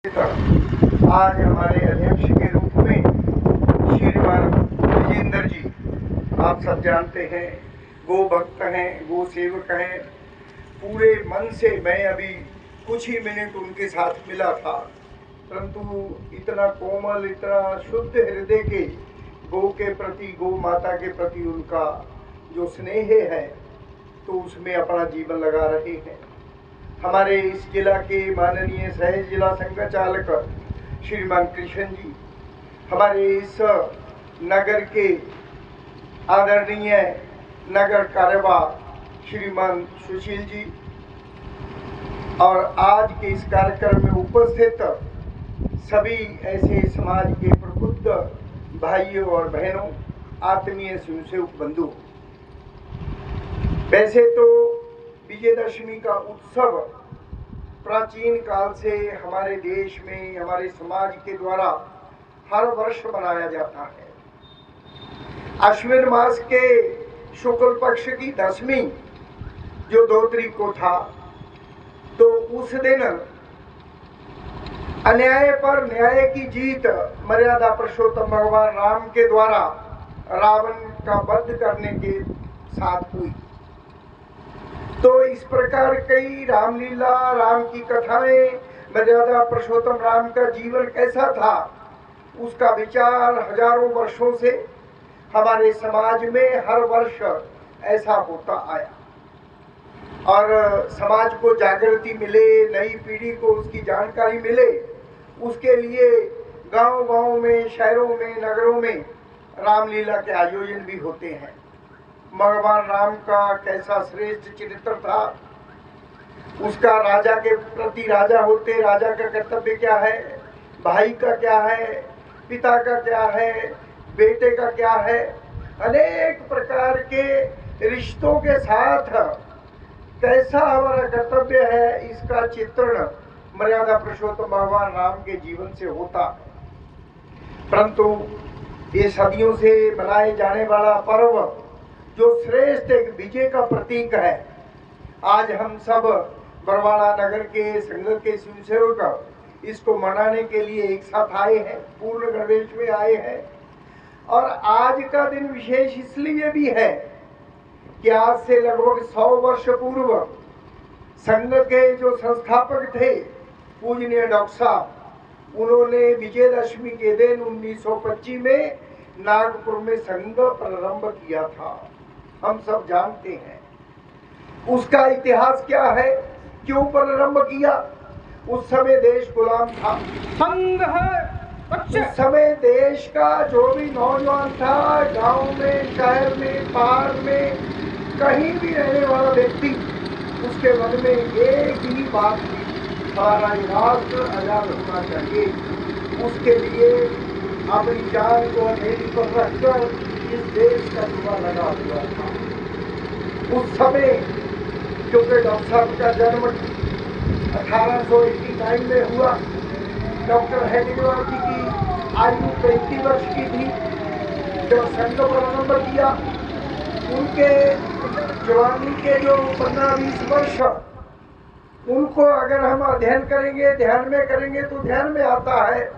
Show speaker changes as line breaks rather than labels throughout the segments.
आज हमारे अध्यक्ष के रूप में श्रीमान विजेंद्र जी, आप सब जानते हैं, गो भक्त हैं, गो सेवक हैं। पूरे मन से मैं अभी कुछ ही मिनट उनके साथ मिला था, परंतु इतना कोमल, इतना शुद्ध हृदय के गो के प्रति, गो माता के प्रति उनका जो स्नेह है, तो उसमें अपना जीवन लगा रहे हैं। हमारे इस जिला के माननीय सह जिला संघ चालक श्रीमान कृष्ण जी, हमारे इस नगर के आदरणीय नगर कार्यवाह श्रीमान सुशील जी, और आज के इस कार्यक्रम में उपस्थित सभी ऐसे समाज के प्रबुद्ध भाइयों और बहनों, आत्मीय स्वयंसेवक बंधु। वैसे तो विजयदशमी का उत्सव प्राचीन काल से हमारे देश में, हमारे समाज के द्वारा हर वर्ष मनाया जाता है। अश्विन मास के शुक्ल पक्ष की दशमी जो 2 तारीख को था, तो उस दिन अन्याय पर न्याय की जीत मर्यादा पुरुषोत्तम भगवान राम के द्वारा रावण का वध करने के साथ हुई। तो इस प्रकार कई रामलीला, राम की कथाएं, मर्यादा पुरुषोत्तम राम का जीवन कैसा था, उसका विचार हजारों वर्षों से हमारे समाज में हर वर्ष ऐसा होता आया। और समाज को जागृति मिले, नई पीढ़ी को उसकी जानकारी मिले, उसके लिए गांव-गांव में, शहरों में, नगरों में रामलीला के आयोजन भी होते हैं। भगवान राम का कैसा श्रेष्ठ चरित्र था, उसका राजा के प्रति, राजा होते राजा का कर्तव्य क्या है, भाई का क्या है, पिता का क्या है, बेटे का क्या है, अनेक प्रकार के रिश्तों के साथ कैसा हमारा कर्तव्य है, इसका चित्रण मर्यादा पुरुषोत्तम भगवान राम के जीवन से होता है। परंतु ये सदियों से मनाए जाने वाला पर्व जो श्रेष्ठ एक विजय का प्रतीक है, आज हम सब बरवाड़ा नगर के संघ के स्वयंसेवक इसको मनाने के लिए एक साथ आए हैं, पूर्ण गणवेश में आए हैं। और आज का दिन विशेष इसलिए भी है कि आज से लगभग 100 वर्ष पूर्व संघ के जो संस्थापक थे पूजनीय डॉक्टर साहब, उन्होंने विजयदशमी के दिन 1925 में नागपुर में संघ प्रारंभ किया था। हम सब जानते हैं उसका इतिहास क्या है, क्यों प्रारंभ किया। उस समय देश गुलाम था,
संघ है।
उस समय देश का जो भी नौजवान था, गांव में, शहर में, पहाड़ में, कहीं भी रहने वाला व्यक्ति, उसके मन में एक ही बात थी, हमारा राष्ट्र आजाद होना चाहिए। उसके लिए अपनी जान को हथेली पर रखकर इस देश का युवा लगा हुआ था। उस समय क्योंकि डॉक्टर साहब का जन्म 1889 में हुआ, डॉक्टर हेडगेवार जी की आयु 35 वर्ष की थी जब संघ प्रारंभ किया। उनके जवानी के जो 15-20 वर्ष, उनको अगर हम अध्ययन करेंगे, ध्यान में करेंगे, तो ध्यान में आता है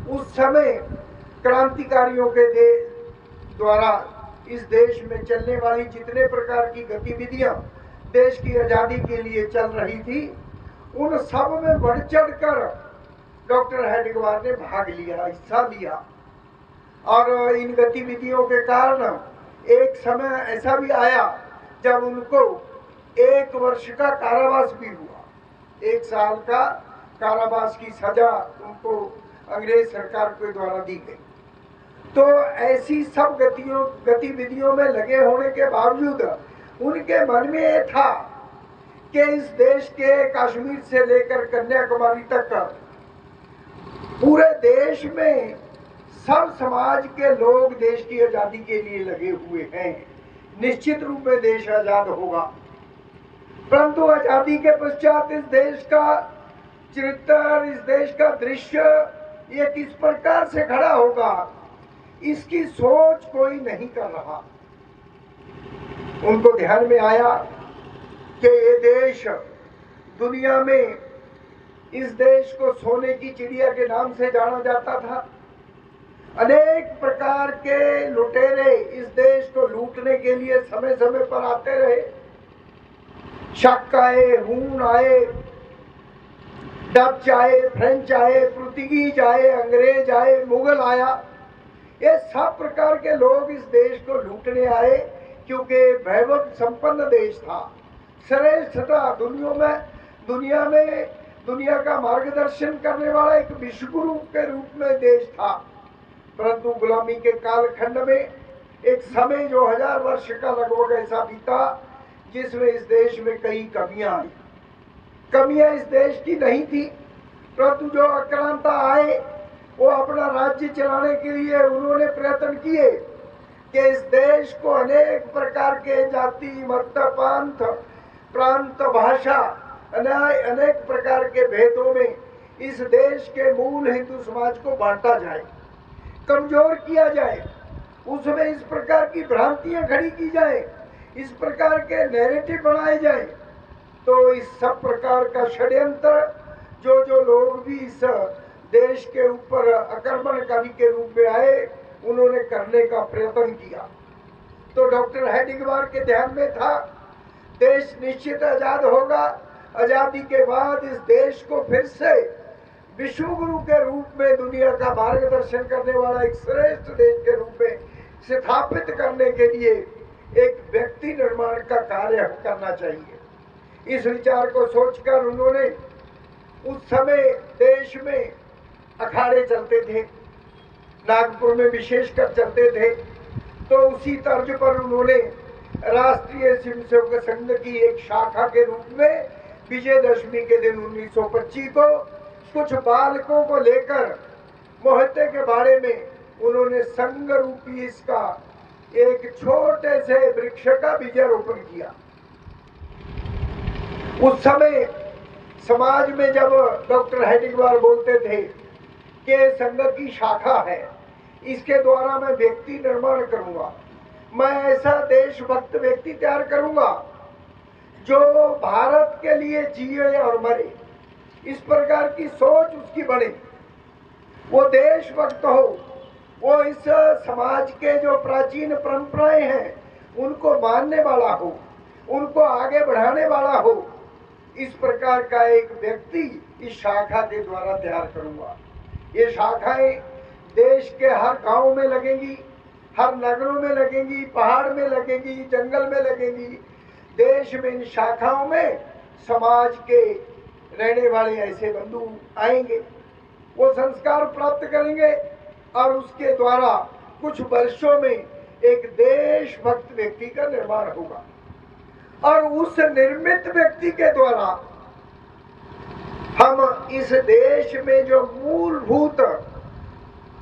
उस समय क्रांतिकारियों के द्वारा इस देश में चलने वाली जितने प्रकार की गतिविधियां देश की आजादी के लिए चल रही थी, उन सब में बढ़ चढ़कर डॉक्टर हेडगेवार ने भाग लिया, हिस्सा लिया। और इन गतिविधियों के कारण एक समय ऐसा भी आया जब उनको 1 वर्ष का कारावास भी हुआ। 1 साल का कारावास की सजा उनको अंग्रेज सरकार के द्वारा दी गई। तो ऐसी सब गतिविधियों में लगे होने के बावजूद उनके मन में ये था कि इस देश के कश्मीर से लेकर कन्याकुमारी तक पूरे देश में सब समाज के लोग देश की आजादी के लिए लगे हुए हैं। निश्चित रूप में देश आजाद होगा, परंतु आजादी के पश्चात इस देश का चरित्र, इस देश का दृश्य ये किस प्रकार से खड़ा होगा, इसकी सोच कोई नहीं कर रहा। उनको ध्यान में आया कि ये देश दुनिया में इस देश को सोने की चिड़िया के नाम से जाना जाता था। अनेक प्रकार के लुटेरे इस देश को लूटने के लिए समय समय पर आते रहे। शक आए, हून आए, डच आए, फ्रेंच आए, पुर्तगीज आए, अंग्रेज आए, मुगल आया। ये सब प्रकार के लोग इस देश को लूटने आए, क्योंकि वैभव संपन्न देश था, श्रेष्ठ था। दुनिया का मार्गदर्शन करने वाला एक विश्वगुरु के रूप में देश था। परंतु गुलामी के कालखंड में एक समय जो 1000 वर्ष का लगभग ऐसा बीता, जिसमें इस देश में कई कमियां आई। कमियां इस देश की नहीं थी, परंतु जो आक्रांता आए वो अपना राज्य चलाने के लिए उन्होंने प्रयत्न किए कि इस देश को अनेक प्रकार के जाति, मत, पंथ, प्रांत, भाषा, अनेक प्रकार के भेदों में इस देश के मूल हिंदू समाज को बांटा जाए, कमजोर किया जाए, उसमें इस प्रकार की भ्रांतियां खड़ी की जाए, इस प्रकार के नैरेटिव बनाए जाए। तो इस सब प्रकार का षड्यंत्र जो लोग भी इस देश के ऊपर आक्रमणकारी के रूप में आए, उन्होंने करने का प्रयत्न किया। तो डॉक्टर हेडिगवार के ध्यान में था, देश निश्चित आजाद होगा। आजादी के बाद इस देश को फिर से विश्वगुरु के रूप में दुनिया का मार्गदर्शन करने वाला एक श्रेष्ठ देश के रूप में स्थापित करने के लिए एक व्यक्ति निर्माण का कार्य करना चाहिए। इस विचार को सोचकर उन्होंने उस समय देश में अखाड़े चलते थे, नागपुर में विशेषकर चलते थे। तो उसी तर्ज पर उन्होंने राष्ट्रीय स्वयंसेवक संघ की एक शाखा के रूप में विजयदशमी के दिन 1925 को कुछ बालकों को लेकर मोहत्ते के बाड़े में उन्होंने संघ रूपी इसका एक छोटे से वृक्ष का बीजारोपण किया। उस समय समाज में जब डॉक्टर हेडिगवार बोलते थे कि संघ की शाखा है, इसके द्वारा मैं व्यक्ति निर्माण करूंगा, मैं ऐसा देशभक्त व्यक्ति तैयार करूंगा जो भारत के लिए जिए और मरे, इस प्रकार की सोच उसकी बने, वो देशभक्त हो, वो इस समाज के जो प्राचीन परंपराएं हैं उनको मानने वाला हो, उनको आगे बढ़ाने वाला हो। इस प्रकार का एक व्यक्ति इस शाखा के द्वारा तैयार करूंगा। ये शाखाएं देश के हर गांव में लगेंगी, हर नगरों में लगेंगी, पहाड़ में लगेंगी, जंगल में लगेंगी। देश में इन शाखाओं में समाज के रहने वाले ऐसे बंधु आएंगे, वो संस्कार प्राप्त करेंगे और उसके द्वारा कुछ वर्षों में एक देशभक्त व्यक्ति का निर्माण होगा। और उस निर्मित व्यक्ति के द्वारा हम इस देश में जो मूलभूत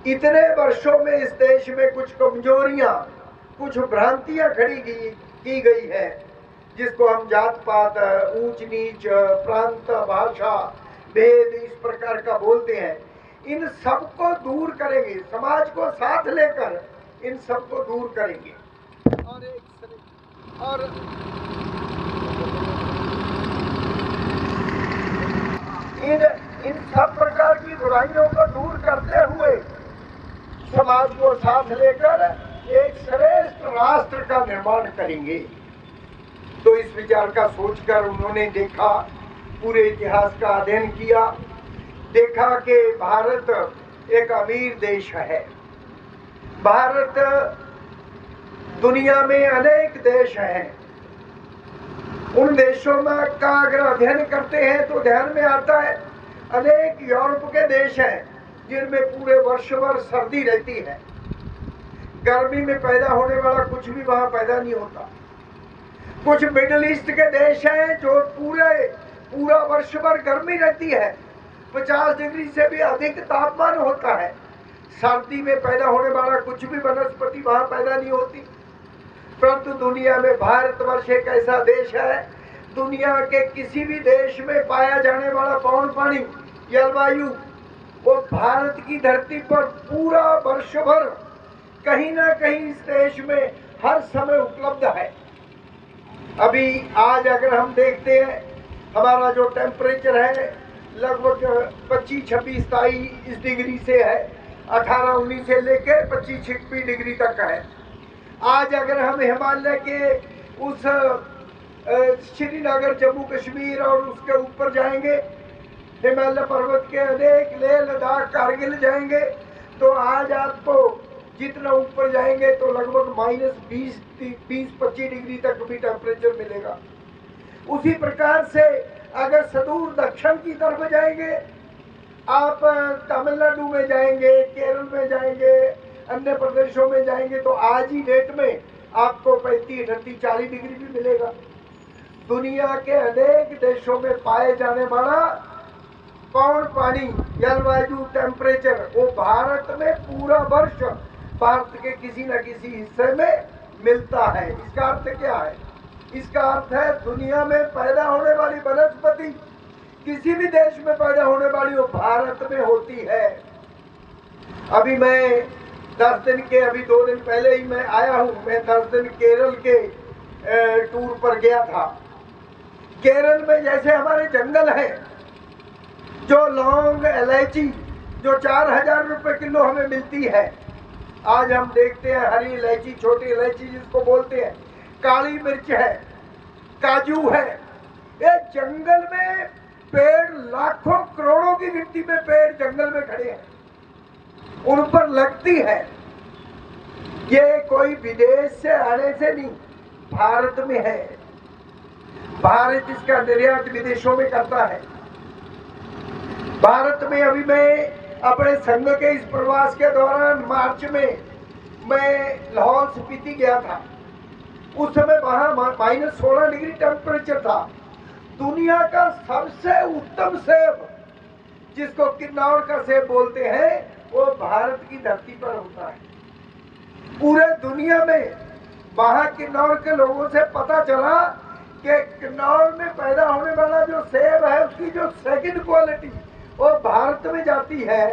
इतने वर्षों में इस देश में कुछ कमजोरियां, कुछ भ्रांतियां खड़ी की गई है, जिसको हम जात पात, ऊंच नीच, प्रांत, भाषा, भेद इस प्रकार का बोलते हैं, इन सबको दूर करेंगे, समाज को साथ लेकर इन सबको दूर करेंगे। और इन सब प्रकार की बुराइयों को दूर करते हुए समाज को साथ लेकर एक श्रेष्ठ राष्ट्र का निर्माण करेंगे। तो इस विचार का सोचकर उन्होंने देखा, पूरे इतिहास का अध्ययन किया, देखा कि भारत एक अमीर देश है। भारत दुनिया में अनेक देश हैं, उन देशों में का अगर अध्ययन करते हैं तो ध्यान में आता है अनेक यूरोप के देश हैं जिनमें पूरे वर्ष भर सर्दी रहती है, गर्मी में पैदा होने वाला कुछ भी वहां पैदा नहीं होता। कुछ मिडिल ईस्ट के देश हैं जो पूरा वर्ष भर गर्मी रहती है, 50 डिग्री से भी अधिक तापमान होता है, सर्दी में पैदा होने वाला कुछ भी वनस्पति वहां पैदा नहीं होती। परंतु दुनिया में भारतवर्ष एक ऐसा देश है, दुनिया के किसी भी देश में पाया जाने वाला पवन पानी, जलवायु, वो भारत की धरती पर पूरा वर्ष भर कहीं ना कहीं इस देश में हर समय उपलब्ध है। अभी आज अगर हम देखते हैं हमारा जो टेम्परेचर है लगभग 25, 26, 27 डिग्री से है, 18, 19 से लेके 25, 26 डिग्री तक है। आज अगर हम हिमालय के उस श्रीनगर, जम्मू कश्मीर और उसके ऊपर जाएंगे, हिमालय पर्वत के अनेक, लेह लद्दाख, कारगिल जाएंगे, तो आज आपको जितना ऊपर जाएंगे तो लगभग -20-25 डिग्री तक भी टेम्परेचर मिलेगा। उसी प्रकार से अगर सुदूर दक्षिण की तरफ जाएंगे, आप तमिलनाडु में जाएंगे, केरल में जाएंगे, अन्य प्रदेशों में जाएंगे, तो आज ही डेट में आपको 35, 38, 40 डिग्री भी मिलेगा। दुनिया के अनेक देशों में पाए जाने वाला पवन पानी, जलवायु, टेम्परेचर, वो भारत में पूरा वर्ष भारत के किसी न किसी हिस्से में मिलता है। इसका अर्थ क्या है? इसका अर्थ है दुनिया में पैदा होने वाली वनस्पति किसी भी देश में पैदा होने वाली, वो भारत में होती है। अभी मैं 10 दिन के, अभी 2 दिन पहले ही मैं आया हूँ। मैं 10 दिन केरल के टूर पर गया था। केरल में जैसे हमारे जंगल है, जो लौंग, इलायची जो 4000 रुपए किलो हमें मिलती है, आज हम देखते हैं हरी इलायची, छोटी इलायची जिसको बोलते हैं, काली मिर्च है, काजू है। ये जंगल में पेड़, लाखों करोड़ों की गिनती में पेड़ जंगल में खड़े हैं, उन पर लगती है। ये कोई विदेश से आने से नहीं, भारत में है। भारत इसका निर्यात विदेशों में करता है। भारत में अभी मैं अपने संघ के इस प्रवास के दौरान मार्च में मैं लाहौल स्पीति गया था। उस समय वहां -16 डिग्री टेम्परेचर था। दुनिया का सबसे उत्तम सेब, जिसको किन्नौर का सेब बोलते हैं, वो भारत की धरती पर होता है। पूरे दुनिया में वहां किन्नौर के लोगों से पता चला कि किन्नौर में पैदा होने वाला जो सेब है, उसकी जो सेकंड क्वालिटी वो भारत में जाती है।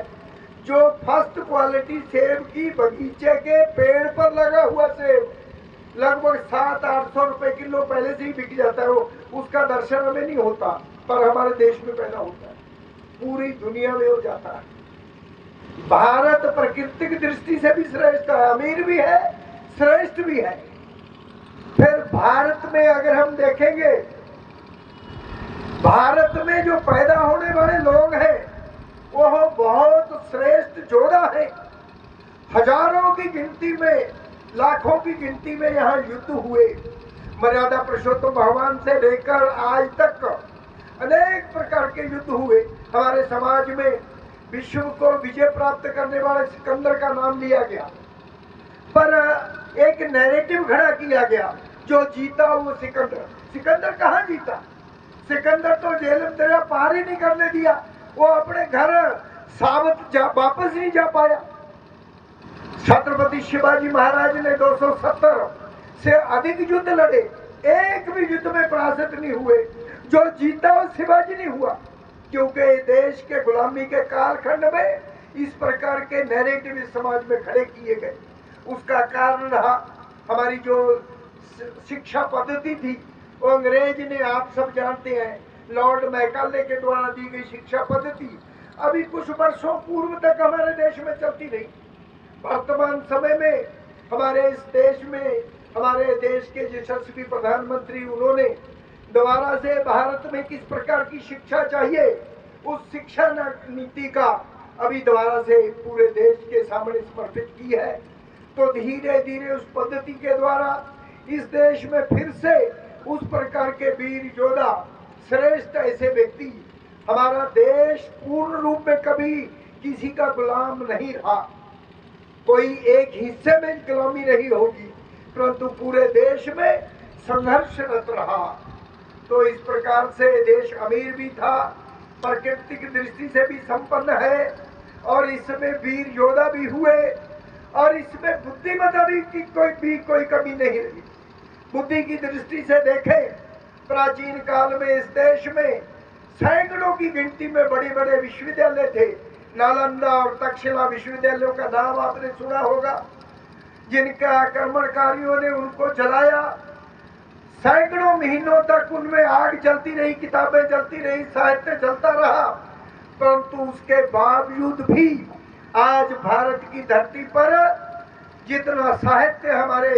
जो फर्स्ट क्वालिटी सेब की बगीचे के पेड़ पर लगा हुआ सेब लगभग 700-800 रुपए किलो पहले से ही बिक जाता है। उसका दर्शन हमें नहीं होता, पर हमारे देश में पैदा होता है, पूरी दुनिया में हो जाता है। भारत प्राकृतिक दृष्टि से भी श्रेष्ठ है, अमीर भी है, श्रेष्ठ भी है। फिर भारत में अगर हम देखेंगे, भारत में जो पैदा होने वाले लोग हैं वो बहुत श्रेष्ठ जोड़ा है। हजारों की गिनती में, लाखों की गिनती में यहाँ युद्ध हुए। मर्यादा पुरुषोत्तम भगवान से लेकर आज तक अनेक प्रकार के युद्ध हुए। हमारे समाज में विश्व को विजय प्राप्त करने वाले सिकंदर का नाम लिया गया, पर एक नैरेटिव खड़ा किया गया, जो जीता वो सिकंदर। सिकंदर कहाँ जीता? सिकंदर तो झेलम दरिया पार ही नहीं करने दिया। वो अपने घर सावत वापस नहीं जा पाया। छत्रपति शिवाजी महाराज ने 270 से अधिक युद्ध लड़े, एक भी युद्ध में पराजित नहीं हुए। जो जीता वो शिवाजी नहीं हुआ, क्योंकि देश के गुलामी के कालखंड में इस प्रकार के नैरेटिव इस समाज में खड़े किए गए। उसका कारण रहा हमारी जो शिक्षा पद्धति थी, वो अंग्रेज ने, आप सब जानते हैं, लॉर्ड मैकाले के द्वारा दी गई शिक्षा पद्धति अभी कुछ वर्षों पूर्व तक हमारे देश में चलती रही। वर्तमान समय में हमारे इस देश में, हमारे देश के यशस्वी प्रधानमंत्री, उन्होंने दोबारा से भारत में किस प्रकार की शिक्षा चाहिए, उस शिक्षा नीति का अभी दोबारा से पूरे देश के सामने समर्पित की है। तो धीरे धीरे उस पद्धति के द्वारा इस देश में फिर से उस प्रकार के वीर योद्धा, श्रेष्ठ ऐसे व्यक्ति, हमारा देश पूर्ण रूप में कभी किसी का गुलाम नहीं रहा। कोई एक हिस्से में गुलामी नहीं होगी, परंतु पूरे देश में संघर्षरत रहा। तो इस प्रकार से देश अमीर भी था, प्राकृतिक दृष्टि से भी संपन्न है, और इसमें वीर योद्धा भी हुए, और इसमें बुद्धिमत्ता भी की कोई कमी नहीं रही। बुद्धि की दृष्टि से देखें, प्राचीन काल में इस देश में सैकड़ों की गिनती में बड़े बड़े विश्वविद्यालय थे। नालंदा और तक्षशिला विश्वविद्यालयों का नाम आपने सुना होगा, जिनका आक्रमणकारियों ने उनको जलाया। सैकड़ों महीनों तक उनमें आग जलती रही, किताबें जलती रही, साहित्य जलता रहा, परंतु उसके बावजूद भी आज भारत की धरती पर जितना साहित्य हमारे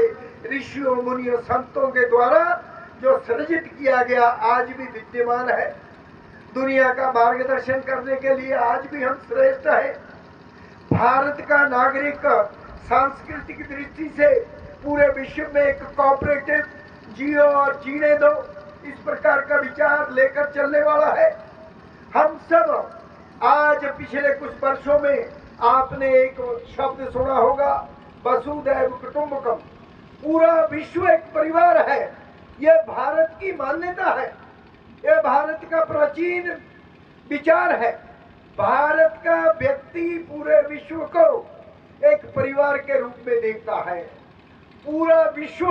ऋषियों मुनियों संतों के द्वारा जो सृजित किया गया आज भी विद्यमान है। दुनिया का मार्गदर्शन करने के लिए आज भी हम श्रेष्ठ हैं। भारत का नागरिक सांस्कृतिक दृष्टि से पूरे विश्व में एक कोऑपरेटिव जियो और जीने दो, इस प्रकार का विचार लेकर चलने वाला है। हम सब आज पिछले कुछ वर्षों में आपने एक शब्द सुना होगा, वसुधैव कुटुंबकम। पूरा विश्व एक परिवार है, यह भारत की मान्यता है, यह भारत का प्राचीन विचार है। भारत का व्यक्ति पूरे विश्व को एक परिवार के रूप में देखता है। पूरे विश्व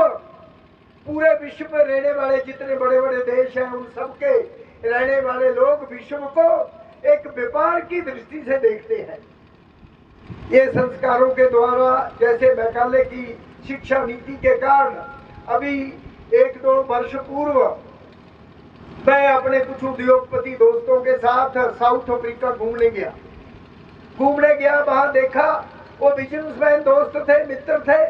में रहने वाले जितने बड़े बड़े देश हैं उन सबके रहने वाले लोग विश्व को एक व्यापार की दृष्टि से देखते हैं। ये संस्कारों के द्वारा, जैसे मैकाले की शिक्षा नीति के कारण अभी 1-2 वर्ष पूर्व मैं अपने कुछ उद्योगपति दोस्तों के साथ साउथ अफ्रीका घूमने गया। वहां देखा, वो बिजनेसमैन दोस्त थे, मित्र थे।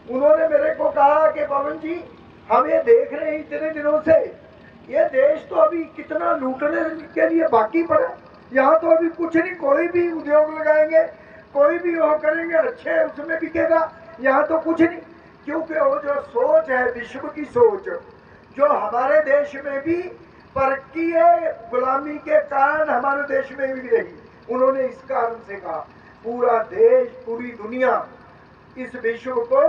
उन्होंने मेरे को कहा कि पवन जी, हम ये देख रहे हैं इतने दिनों से, ये देश तो अभी कितना लूटने के लिए बाकी पड़ा। यहाँ तो अभी कुछ नहीं, कोई भी उद्योग लगाएंगे, कोई भी वो करेंगे, अच्छे उसमें बिकेगा। यहाँ तो कुछ नहीं, क्योंकि वो जो सोच है विश्व की सोच, जो हमारे देश में भी परकीय गुलामी के कारण हमारे देश में भी रही। उन्होंने इस कारण से कहा, पूरा देश, पूरी दुनिया इस विश्व को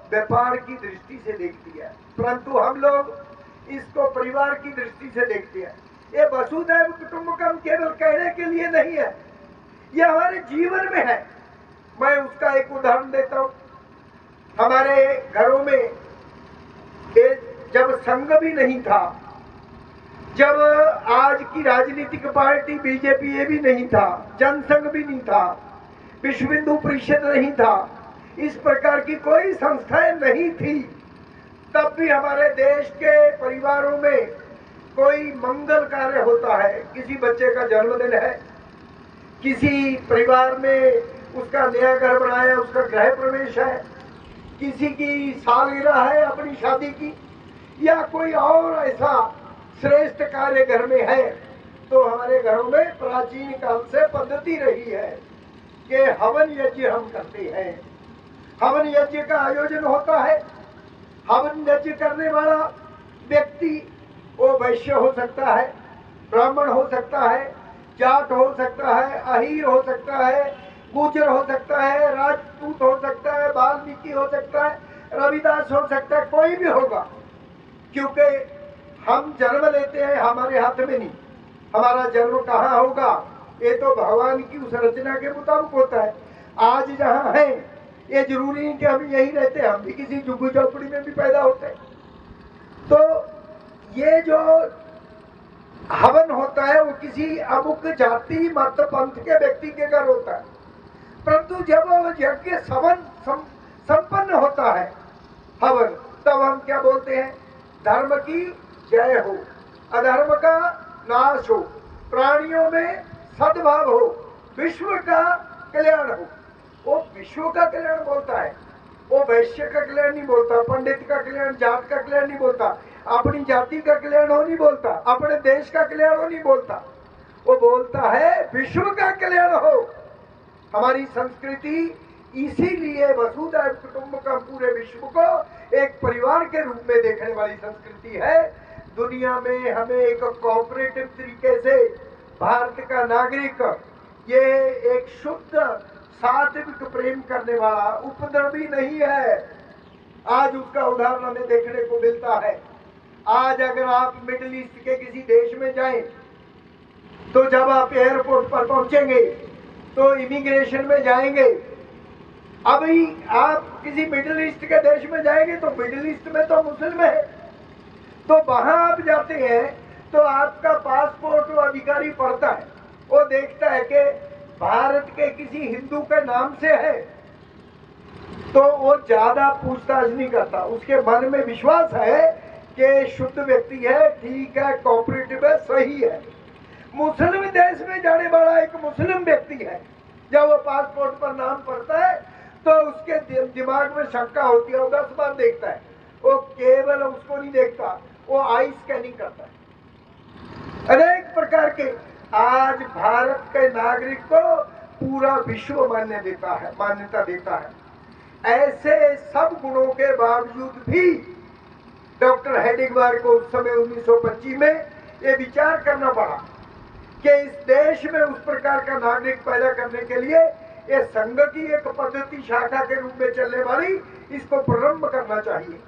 व्यापार की दृष्टि से देखती है, परंतु हम लोग इसको परिवार की दृष्टि से देखते हैं। ये वसुधैव कुटुंबकम केवल कहने के लिए नहीं है, ये हमारे जीवन में है। मैं उसका एक उदाहरण देता हूँ। हमारे घरों में जब संघ भी नहीं था, जब आज की राजनीतिक पार्टी बीजेपी ये भी नहीं था, जनसंघ भी नहीं था, विश्व हिंदू परिषद नहीं था, इस प्रकार की कोई संस्थाएं नहीं थी, तब भी हमारे देश के परिवारों में कोई मंगल कार्य होता है। किसी बच्चे का जन्मदिन है, किसी परिवार में उसका नया घर बनाया, उसका गृह प्रवेश है, किसी की सालगिरह है अपनी शादी की, या कोई और ऐसा श्रेष्ठ कार्य घर में है, तो हमारे घरों में प्राचीन काल से पद्धति रही है कि हवन यज्ञ हम करते हैं। हवन यज्ञ का आयोजन होता है। हवन यज्ञ करने वाला व्यक्ति वो वैश्य हो सकता है, ब्राह्मण हो सकता है, जाट हो सकता है, अहीर हो सकता है, गुर्जर हो सकता है, राजपूत हो सकता है, वाल्मीकि हो सकता है, रविदास हो सकता है, कोई भी होगा, क्योंकि हम जन्म लेते हैं, हमारे हाथ में नहीं। हमारा जन्म कहाँ होगा, ये तो भगवान की उस रचना के मुताबिक होता है। आज जहाँ है, ये जरूरी नहीं कि हम यही रहते हैं, हम भी किसी झुग्गी झोपड़ी में भी पैदा होते हैं। तो ये जो हवन होता है वो किसी अमुक जाति मत पंथ के व्यक्ति के घर होता है, परंतु जब यज्ञ संपन्न होता है हवन, तब हम क्या बोलते हैं, धर्म की जय हो, अधर्म का नाश हो, प्राणियों में सद्भाव हो, विश्व का कल्याण हो। वो विश्व का कल्याण बोलता है, वो वैश्य का कल्याण नहीं बोलता, पंडित का कल्याण, जात का कल्याण नहीं बोलता, अपनी जाति का कल्याण हो नहीं बोलता, अपने देश का कल्याण हो नहीं बोलता, वो बोलता है विश्व का कल्याण हो। हमारी संस्कृति इसीलिए वसुधैव कुटुंबकम, पूरे विश्व को एक परिवार के रूप में देखने वाली संस्कृति है। दुनिया में हमें एक कोऑपरेटिव तरीके से भारत का नागरिक, ये एक शुद्ध सात्विक प्रेम करने वाला, उपद्रवी नहीं है। आज उसका उदाहरण हमें देखने को मिलता है। आज अगर आप मिडिल ईस्ट के किसी देश में जाएं, तो जब आप एयरपोर्ट पर पहुंचेंगे तो इमिग्रेशन में जाएंगे, अभी आप किसी मिडिल ईस्ट के देश में जाएंगे तो मिडिल ईस्ट में तो मुस्लिम है, तो वहां आप जाते हैं तो आपका पासपोर्ट वो अधिकारी पढ़ता है, वो देखता है कि भारत के किसी हिंदू के नाम से है, तो वो ज्यादा पूछताछ नहीं करता। उसके मन में विश्वास है कि शुद्ध व्यक्ति है, ठीक है, कोऑपरेटिव है, सही है। मुस्लिम देश में जाने वाला एक मुस्लिम व्यक्ति है, जब वो पासपोर्ट पर नाम पढ़ता है तो उसके दिमाग में शंका होती है, वो 10 बार देखता है। वो केवल उसको नहीं देखता, वो आई स्कैनिंग करता है। अनेक प्रकार के आज भारत के नागरिक को पूरा विश्व मान्यता देता है। ऐसे सब गुणों के बावजूद भी डॉक्टर हेडिगवार को उस समय 1925 में ये विचार करना पड़ा कि इस देश में उस प्रकार का नागरिक पैदा करने के लिए ये संघ की एक पद्धति शाखा के रूप में चलने वाली इसको प्रारंभ करना चाहिए।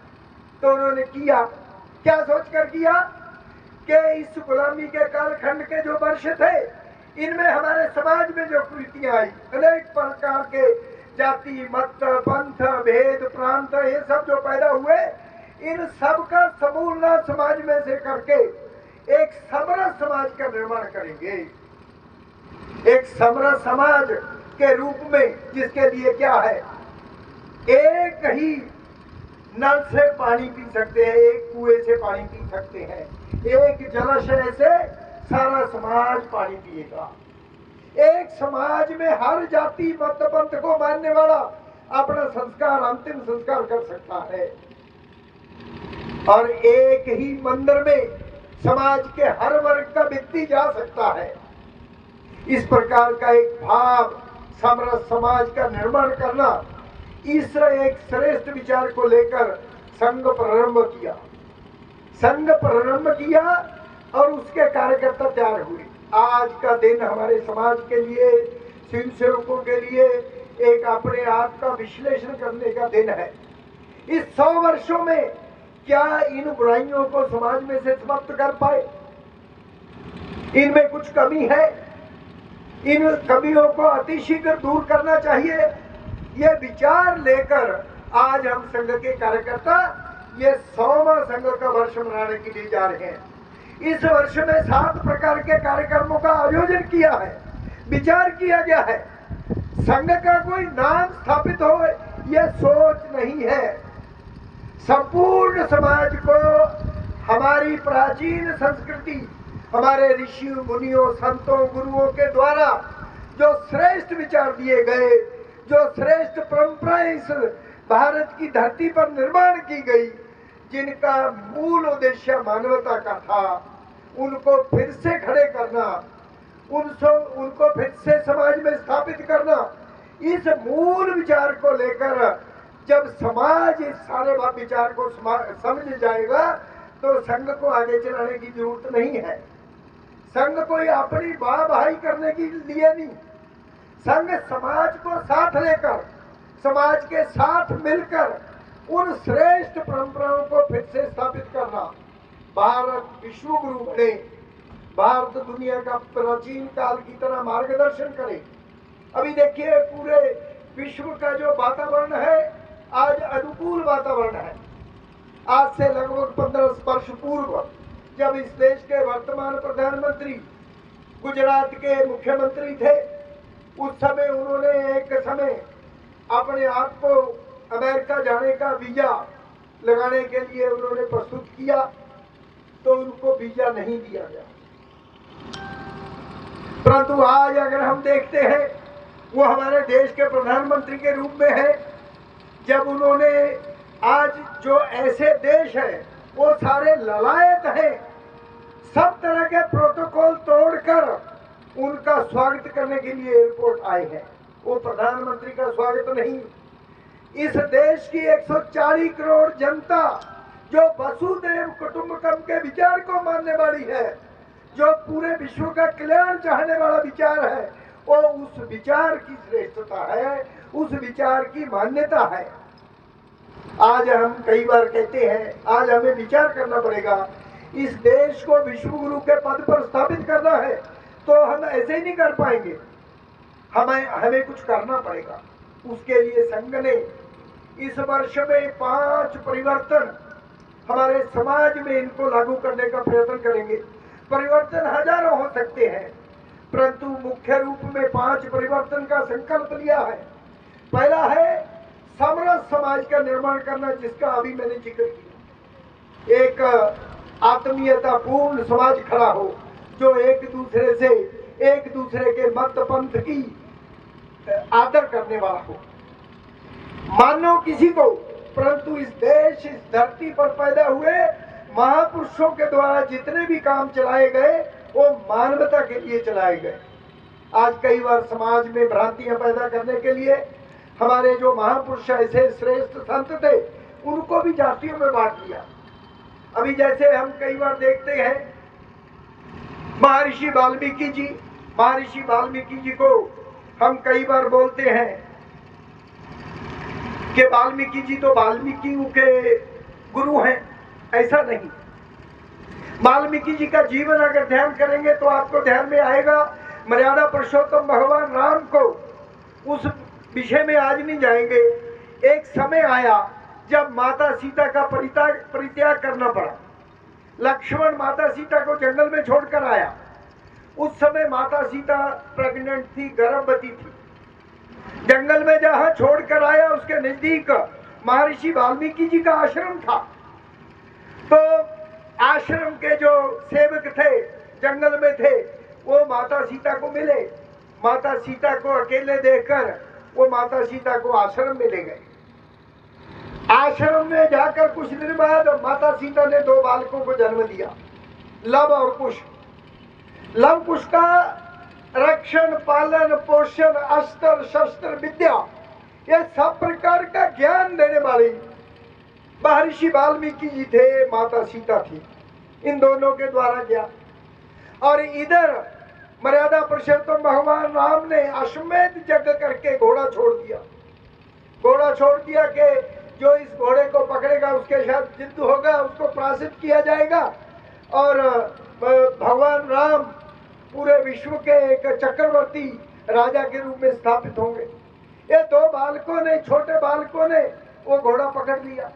तो उन्होंने किया, क्या सोचकर किया कि इस गुलामी के कालखंड के जो वर्ष थे, इनमें हमारे समाज में जो कुरीतियां आई, अनेक प्रकार के जाति मत पंथ भेद प्रांत ये सब जो पैदा हुए, इन सब का समूल नाश समाज में से करके एक समरस समाज का निर्माण करेंगे। एक समरस समाज के रूप में, जिसके लिए क्या है, एक ही नल से पानी पी सकते हैं, एक कुएं से पानी पी सकते हैं, एक जलाशय से सारा समाज पानी पिएगा। एक समाज में हर जाति मत पंथ को मानने वाला अपना संस्कार अंतिम संस्कार कर सकता है, और एक ही मंदिर में समाज के हर वर्ग का व्यक्ति जा सकता है। इस प्रकार का एक भाव समरस समाज का निर्माण करना, इस एक श्रेष्ठ विचार को लेकर संघ प्रारंभ किया और उसके कार्यकर्ता तैयार हुए। आज का दिन हमारे समाज के लिए, स्वयं सेवकों के लिए एक अपने आप का विश्लेषण करने का दिन है। इस 100 वर्षों में क्या इन बुराइयों को समाज में से समाप्त कर पाए? इनमें कुछ कमी है, इन कमियों को अतिशीघ्र दूर करना चाहिए। ये विचार लेकर आज हम संघ के कार्यकर्ता ये 100वां संघ का वर्ष मनाने के लिए जा रहे हैं। इस वर्ष में 7 प्रकार के कार्यक्रमों का आयोजन किया है, विचार किया गया है। संघ का कोई नाम स्थापित हो यह सोच नहीं है। संपूर्ण समाज को हमारी प्राचीन संस्कृति, हमारे ऋषि मुनियों संतों गुरुओं के द्वारा जो श्रेष्ठ विचार दिए गए, जो श्रेष्ठ परंपराएं इस भारत की धरती पर निर्माण की गई, जिनका मूल उद्देश्य मानवता का था, उनको फिर से खड़े करना, उनको फिर से समाज में स्थापित करना। इस मूल विचार को लेकर जब समाज इस सारे विचार को समझ जाएगा तो संघ को आगे चलाने की जरूरत नहीं है। संघ कोई अपनी वाह भाई करने के लिए नहीं, संघ समाज को साथ लेकर, समाज के साथ मिलकर उन श्रेष्ठ परंपराओं को फिर से स्थापित करना। भारत विश्व गुरु बने, भारत दुनिया का प्राचीन काल की तरह मार्गदर्शन करे। अभी देखिए पूरे विश्व का जो वातावरण है आज अनुकूल वातावरण है। आज से लगभग 15 वर्ष पूर्व जब इस देश के वर्तमान प्रधानमंत्री गुजरात के मुख्यमंत्री थे, उस समय उन्होंने एक समय अपने आप को अमेरिका जाने का वीजा लगाने के लिए उन्होंने प्रस्तुत किया, तो उनको वीजा नहीं दिया गया। परंतु आज अगर हम देखते हैं, वो हमारे देश के प्रधानमंत्री के रूप में है। जब उन्होंने आज जो ऐसे देश है वो सारे ललायत हैं, सब तरह के प्रोटोकॉल तोड़कर उनका स्वागत करने के लिए एयरपोर्ट आए हैं, वो प्रधानमंत्री का स्वागत नहीं। इस देश की 140 करोड़ जनता जो वसुधैव कुटुंबकम के विचार को मानने वाली है, जो पूरे विश्व का कल्याण चाहने वाला विचार है, वो उस विचार की श्रेष्ठता है, उस विचार की मान्यता है। आज हम कई बार कहते हैं, आज हमें विचार करना पड़ेगा, इस देश को विश्व गुरु के पद पर स्थापित करना है, तो हम ऐसे ही नहीं कर पाएंगे, हमें कुछ करना पड़ेगा। उसके लिए संघ ने इस वर्ष में 5 परिवर्तन हमारे समाज में इनको लागू करने का प्रयत्न करेंगे। परिवर्तन हजारों हो सकते हैं, परंतु मुख्य रूप में 5 परिवर्तन का संकल्प लिया है। पहला है समरस समाज का निर्माण करना, जिसका अभी मैंने जिक्र किया। एक आत्मीयता पूर्ण समाज खड़ा हो, जो एक दूसरे के मत पंथ की आदर करने वाला हो। मानो किसी को, परंतु इस देश, इस धरती पर पैदा हुए महापुरुषों के द्वारा जितने भी काम चलाए गए वो मानवता के लिए चलाए गए। आज कई बार समाज में भ्रांतियां पैदा करने के लिए हमारे जो महापुरुष ऐसे श्रेष्ठ संत थे उनको भी जातियों में बांट दिया। अभी जैसे हम कई बार देखते हैं महर्षि वाल्मीकि जी को हम कई बार बोलते हैं कि वाल्मीकि जी तो वाल्मीकियों के गुरु हैं। ऐसा नहीं। वाल्मीकि जी का जीवन अगर ध्यान करेंगे तो आपको ध्यान में आएगा, मर्यादा पुरुषोत्तम भगवान राम को उस विषय में आज नहीं जाएंगे। एक समय आया जब माता सीता का परित्याग करना पड़ा। लक्ष्मण माता सीता को जंगल में छोड़कर आया। उस समय माता सीता प्रेग्नेंट थी, गर्भवती थी। जंगल में जहां छोड़कर आया उसके नजदीक महर्षि वाल्मीकि जी का आश्रम था। तो आश्रम के जो सेवक थे, जंगल में थे, वो माता सीता को मिले। माता सीता को अकेले देखकर वो माता सीता को आश्रम में ले गए। आश्रम में जाकर कुछ दिन बाद माता सीता ने 2 बालकों को जन्म दिया, लव और कुश। लव कुश का रक्षण, पालन, पोषण, अस्त्र शस्त्र विद्या, ये सब प्रकार का ज्ञान देने वाले महर्षि वाल्मीकि जी थे, माता सीता थी। इन दोनों के द्वारा ज्ञान। और इधर मर्यादा पुरुषोत्तम भगवान राम ने अश्वमेध यज्ञ करके घोड़ा छोड़ दिया। घोड़ा छोड़ दिया कि जो इस घोड़े को पकड़ेगा उसके साथ युद्ध होगा, उसको पराजित किया जाएगा और भगवान राम पूरे विश्व के एक चक्रवर्ती राजा के रूप में स्थापित होंगे। ये 2 बालकों ने, छोटे बालकों ने वो घोड़ा पकड़ लिया।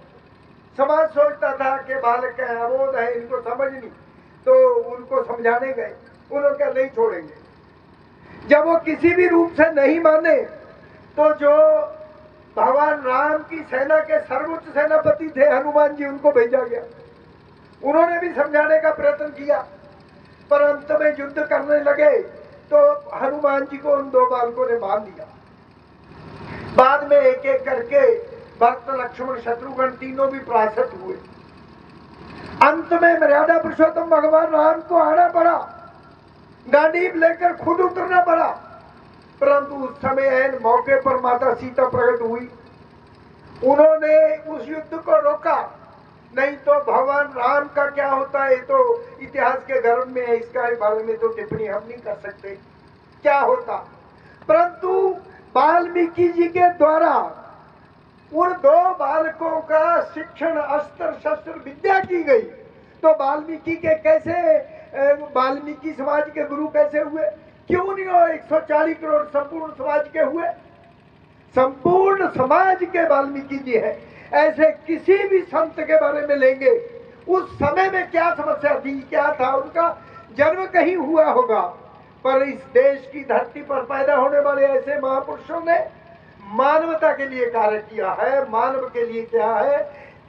समाज सोचता था कि बालक है, अबोध है, इनको समझ नहीं, तो उनको समझाने गए। उन्होंने क्या नहीं छोड़ेंगे। जब वो किसी भी रूप से नहीं माने तो जो भगवान राम की सेना के सर्वोच्च सेनापति थे हनुमान जी, उनको भेजा गया। उन्होंने भी समझाने का प्रयत्न किया, पर अंत में युद्ध करने लगे तो हनुमान जी को उन 2 बालकों ने बांध दिया। बाद में एक एक करके भरत, लक्ष्मण, शत्रुघ्न तीनों भी पराजित हुए। अंत में मर्यादा पुरुषोत्तम भगवान राम को आना पड़ा, गाड़ी लेकर खुद उतरना पड़ा। परंतु उस समय ऐन मौके पर माता सीता प्रकट हुई। उन्होंने उस युद्ध को रोका। नहीं तो भगवान राम का क्या होता है तो इतिहास के गर्भ में है, इसका बारे में तो टिप्पणी हम नहीं कर सकते क्या होता। परंतु वाल्मीकि जी के द्वारा उन 2 बालकों का शिक्षण, अस्त्र शस्त्र विद्या की गई। तो वाल्मीकि के कैसे, वाल्मीकि समाज के गुरु कैसे हुए? क्यों नहीं हो 140 करोड़ संपूर्ण समाज के हुए? संपूर्ण समाज के वाल्मीकि जी है। ऐसे किसी भी संत के बारे में लेंगे, उस समय में क्या समस्या थी, क्या था, उनका जन्म कहीं हुआ होगा, पर इस देश की धरती पर पैदा होने वाले ऐसे महापुरुषों ने मानवता के लिए कार्य किया है। मानव के लिए क्या है,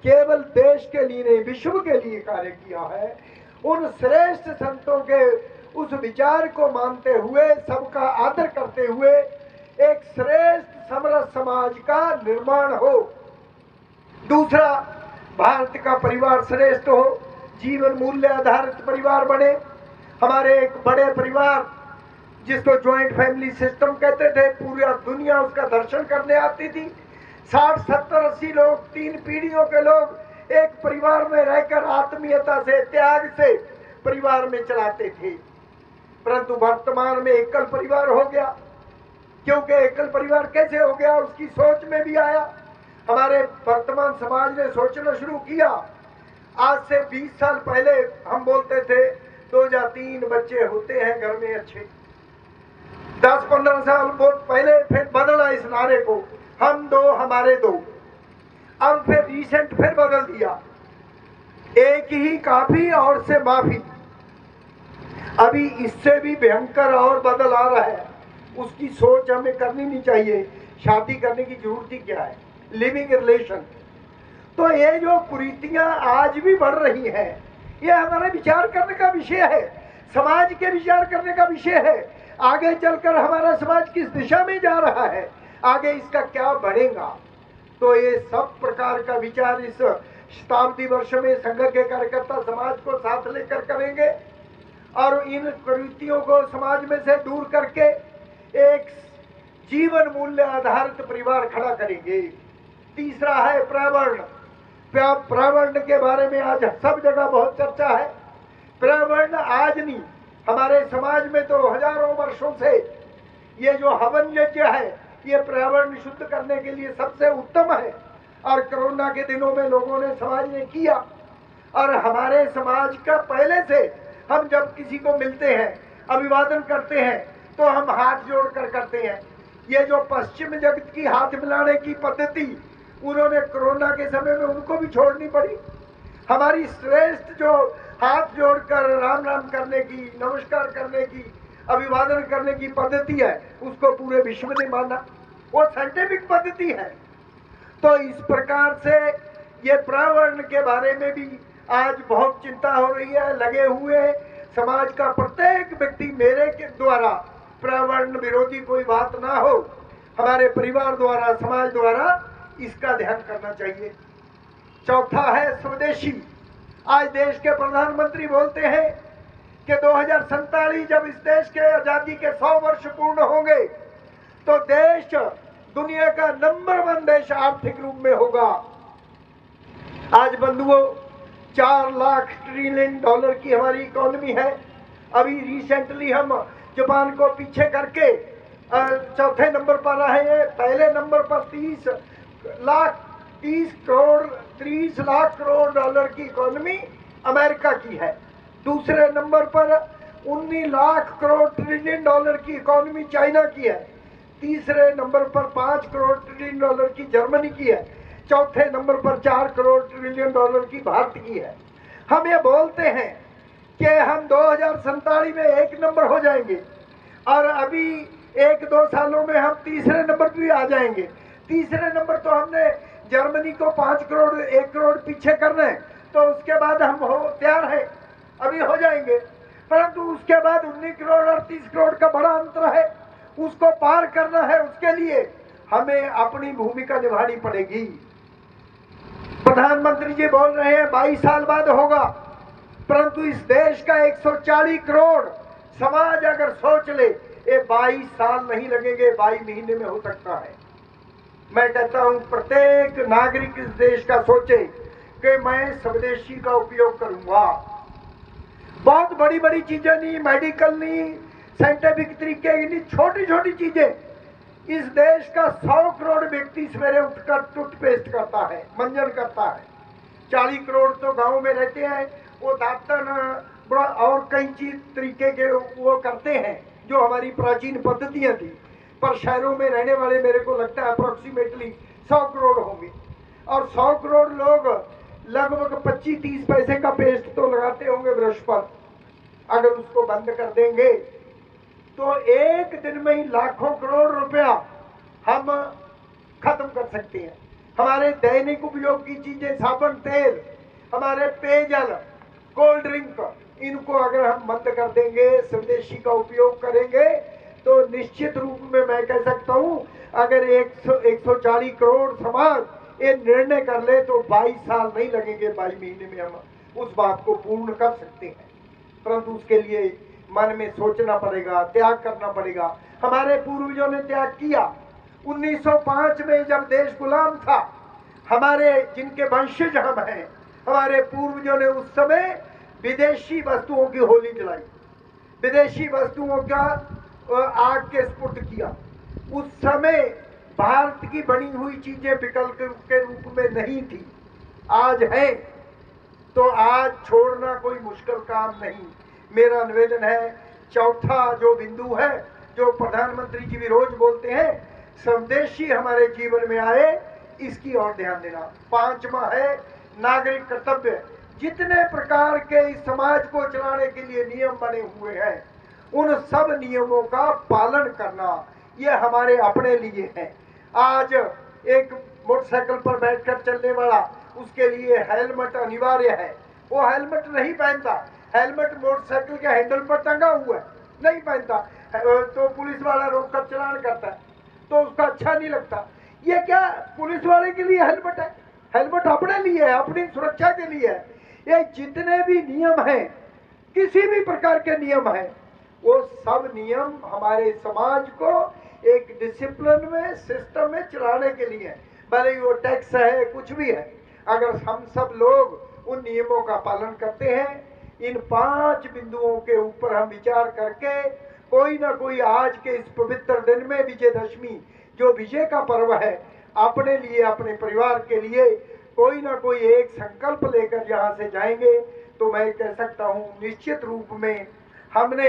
केवल देश के लिए नहीं, विश्व के लिए कार्य किया है। उन श्रेष्ठ संतों के उस विचार को मानते हुए, सबका आदर करते हुए एक श्रेष्ठ समरस समाज का निर्माण हो। दूसरा, भारत का परिवार श्रेष्ठ हो, जीवन मूल्य आधारित परिवार बने। हमारे एक बड़े परिवार जिसको ज्वाइंट फैमिली सिस्टम कहते थे, पूरा दुनिया उसका दर्शन करने आती थी। 60, 70, 80 लोग, 3 पीढ़ियों के लोग एक परिवार में रहकर आत्मीयता से, त्याग से परिवार में चलाते थे। परंतु वर्तमान में एकल परिवार हो गया। क्योंकि एकल परिवार कैसे हो गया, उसकी सोच में भी आया। हमारे वर्तमान समाज ने सोचना शुरू किया। आज से 20 साल पहले हम बोलते थे 2 या 3 बच्चे होते हैं घर में अच्छे। 10-15 साल पहले फिर बदला इस नारे को, हम 2 हमारे 2। अब फिर रिसेंट फिर बदल दिया, एक ही काफी और से माफी। अभी इससे भी भयंकर और बदल आ रहा है। उसकी सोच हमें करनी नहीं चाहिए। शादी करने की जरूरत ही क्या है, लिविंग रिलेशन। तो ये जो कुरीतियां आज भी बढ़ रही हैं, ये हमारे विचार करने का विषय है। समाज के विचार करने का विषय है। आगे चलकर हमारा समाज किस दिशा में जा रहा है, आगे इसका क्या बढ़ेगा, तो ये सब प्रकार का विचार इस शताब्दी वर्ष में संघ के कार्यकर्ता समाज को साथ लेकर करेंगे और इन कुरीतियों को समाज में से दूर करके एक जीवन मूल्य आधारित परिवार खड़ा करेंगे। तीसरा है प्रावर्ण। प्रावर्ण के बारे में आज सब जगह बहुत चर्चा है। प्रावर्ण आज नहीं, हमारे समाज में तो हजारों वर्षों से ये जो हवन यज्ञ है ये प्रावर्ण शुद्ध करने के लिए सबसे उत्तम है और कोरोना के दिनों में लोगों ने समाज ने किया। और हमारे समाज का पहले से हम जब किसी को मिलते हैं अभिवादन करते हैं तो हम हाथ जोड़कर करते हैं। ये जो पश्चिम जगत की हाथ मिलाने की पद्धति उन्होंने कोरोना के समय में उनको भी छोड़नी पड़ी। हमारी श्रेष्ठ जो हाथ जोड़कर राम राम करने की, नमस्कार करने की, अभिवादन करने की पद्धति है उसको पूरे विश्व ने माना, वो साइंटिफिक पद्धति है। तो इस प्रकार से ये प्रावर्ण के बारे में भी आज बहुत चिंता हो रही है। लगे हुए समाज का प्रत्येक व्यक्ति मेरे के द्वारा प्रावर्ण विरोधी कोई बात ना हो, हमारे परिवार द्वारा, समाज द्वारा इसका ध्यान करना चाहिए। चौथा है स्वदेशी। आज देश के प्रधानमंत्री बोलते हैं कि 2047 जब इस देश के आजादी के 100 वर्ष पूर्ण होंगे तो देश दुनिया का नंबर 1 देश आर्थिक रूप में होगा। आज बंधुओं 4 लाख ट्रिलियन डॉलर की हमारी इकोनॉमी है। अभी रिसेंटली हम जापान को पीछे करके चौथे नंबर पर रहे हैं। पहले नंबर पर 30 लाख करोड़ डॉलर की इकोनॉमी अमेरिका की है। दूसरे नंबर पर 19 लाख करोड़ ट्रिलियन डॉलर की इकोनॉमी चाइना की है। तीसरे नंबर पर 5 करोड़ ट्रिलियन डॉलर की जर्मनी की है। चौथे नंबर पर 4 करोड़ ट्रिलियन डॉलर की भारत की है। हम ये बोलते हैं कि हम 2047 में 1 नंबर हो जाएंगे और अभी 1-2 सालों में हम तीसरे नंबर पर भी आ जाएंगे। तीसरे नंबर तो हमने जर्मनी को 5 करोड़ 1 करोड़ पीछे करना है, तो उसके बाद हम हो तैयार है, अभी हो जाएंगे। परंतु उसके बाद 19 करोड़ और 30 करोड़ का बड़ा अंतर है, उसको पार करना है। उसके लिए हमें अपनी भूमिका निभानी पड़ेगी। प्रधानमंत्री जी बोल रहे हैं 22 साल बाद होगा, परंतु इस देश का 140 करोड़ समाज अगर सोच ले ये 22 साल नहीं लगेंगे, 22 महीने में हो सकता है। मैं कहता हूं प्रत्येक नागरिक इस देश का सोचे कि मैं स्वदेशी का उपयोग करूंगा। बहुत बड़ी बड़ी चीजें नहीं, मेडिकल नहीं, साइंटिफिक तरीके की नहीं, छोटी छोटी चीजें। इस देश का 100 करोड़ व्यक्ति सवेरे उठकर टूथपेस्ट करता है, मंजन करता है। 40 करोड़ तो गांव में रहते हैं, वो दातन और कई चीज तरीके के वो करते हैं जो हमारी प्राचीन पद्धतियां थी। पर शहरों में रहने वाले मेरे को लगता है अप्रोक्सीमेटली 100 करोड़ होंगे और 100 करोड़ लोग लगभग 25-30 पैसे का पेस्ट तो लगाते होंगे ब्रश पर। अगर उसको बंद कर देंगे तो एक दिन में ही लाखों करोड़ रुपया हम खत्म कर सकते हैं। हमारे दैनिक उपयोग की चीजें, साबुन, तेल, हमारे पेयजल, कोल्ड ड्रिंक, इनको अगर हम बंद कर देंगे, स्वदेशी का उपयोग करेंगे तो निश्चित रूप में मैं कह सकता हूं अगर 140 करोड़ समाज ये निर्णय कर ले तो 22 साल नहीं लगेंगे, 22 महीने में हम उस बात को पूर्ण कर सकते हैं। परंतु उसके लिए मन में सोचना पड़ेगा, त्याग करना पड़ेगा। हमारे पूर्वजों ने त्याग किया। 1905 में जब देश गुलाम था, हमारे जिनके वंशज हम हैं, हमारे पूर्वजों ने उस समय विदेशी वस्तुओं की होली जलाई, विदेशी वस्तुओं का आग के स्पुर्द किया। उस समय भारत की बनी हुई चीजें विकल्प के रूप में नहीं थी, आज है। तो आज छोड़ना कोई मुश्किल काम नहीं। मेरा निवेदन है, चौथा जो बिंदु है जो प्रधानमंत्री जी भी रोज बोलते हैं, स्वदेशी हमारे जीवन में आए, इसकी ओर ध्यान देना। 5वां है नागरिक कर्तव्य। जितने प्रकार के इस समाज को चलाने के लिए नियम बने हुए हैं उन सब नियमों का पालन करना, ये हमारे अपने लिए है। आज एक मोटरसाइकिल पर बैठकर चलने वाला, उसके लिए हेलमेट अनिवार्य है, वो हेलमेट नहीं पहनता, हेलमेट मोटरसाइकिल के हैंडल पर टंगा हुआ है, नहीं पहनता, तो पुलिस वाला रोक कर चलान करता है, तो उसका अच्छा नहीं लगता। ये क्या पुलिस वाले के लिए हेलमेट है? हेलमेट अपने लिए है, अपनी सुरक्षा के लिए है। ये जितने भी नियम हैं, किसी भी प्रकार के नियम हैं, वो सब नियम हमारे समाज को एक डिसिप्लिन में, सिस्टम में चलाने के लिए, भले ही वो टैक्स है, कुछ भी है, अगर हम सब लोग उन नियमों का पालन करते हैं, इन 5 बिंदुओं के ऊपर हम विचार करके कोई ना कोई आज के इस पवित्र दिन में, विजयदशमी जो विजय का पर्व है, अपने लिए, अपने परिवार के लिए कोई ना कोई एक संकल्प लेकर यहाँ से जाएंगे, तो मैं कह सकता हूँ निश्चित रूप में हमने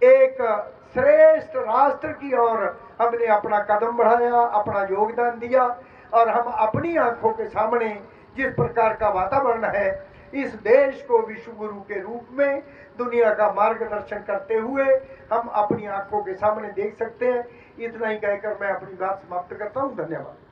एक श्रेष्ठ राष्ट्र की ओर हमने अपना कदम बढ़ाया, अपना योगदान दिया, और हम अपनी आंखों के सामने जिस प्रकार का वातावरण है, इस देश को विश्व गुरु के रूप में दुनिया का मार्गदर्शन करते हुए हम अपनी आंखों के सामने देख सकते हैं। इतना ही कहकर मैं अपनी बात समाप्त करता हूँ। धन्यवाद।